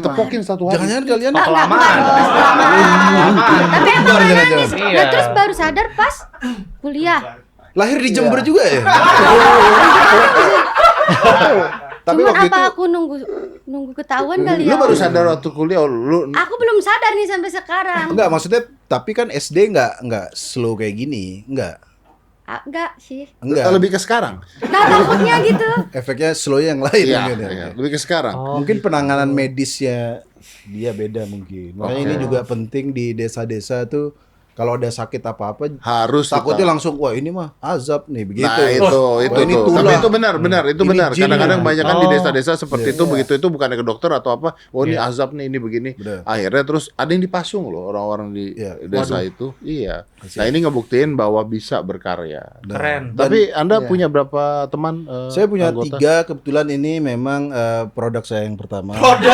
Tepokin satu hari. Jangan-jangan kalian Kelamaan. Tapi emang nangis. Iya. Nah, terus baru sadar pas kuliah. lahir di Jember juga ya? Tapi Cuman waktu apa itu aku nunggu ketahuan kali lu ya? baru sadar waktu kuliah lu Aku belum sadar nih sampai sekarang. Enggak, maksudnya tapi kan SD enggak slow kayak gini, enggak. Enggak sih. Enggak. lebih ke sekarang. Nah, takutnya gitu. Efeknya slow yang lain Iya, mungkin ya. iya, lebih ke sekarang. Mungkin penanganan medisnya dia beda mungkin. Makanya ini juga penting di desa-desa tuh kalau ada sakit apa-apa Harus takutnya kita- langsung wah ini mah azab nih begitu. Nah itu Wah, ini tuh. tulah. Tapi itu benar itu Ini benar. jin Kadang-kadang nih. banyak kan di desa-desa seperti itu Iya. begitu itu bukannya ke dokter atau apa. Oh ini azab nih ini begini. Benar. Akhirnya terus ada yang dipasung loh orang-orang di Iya. desa itu. Iya. Nah ini ngebuktiin bahwa bisa berkarya. Keren. Tapi Anda iya. punya berapa teman? Saya punya anggota? 3, kebetulan ini memang produk saya yang pertama. Produk.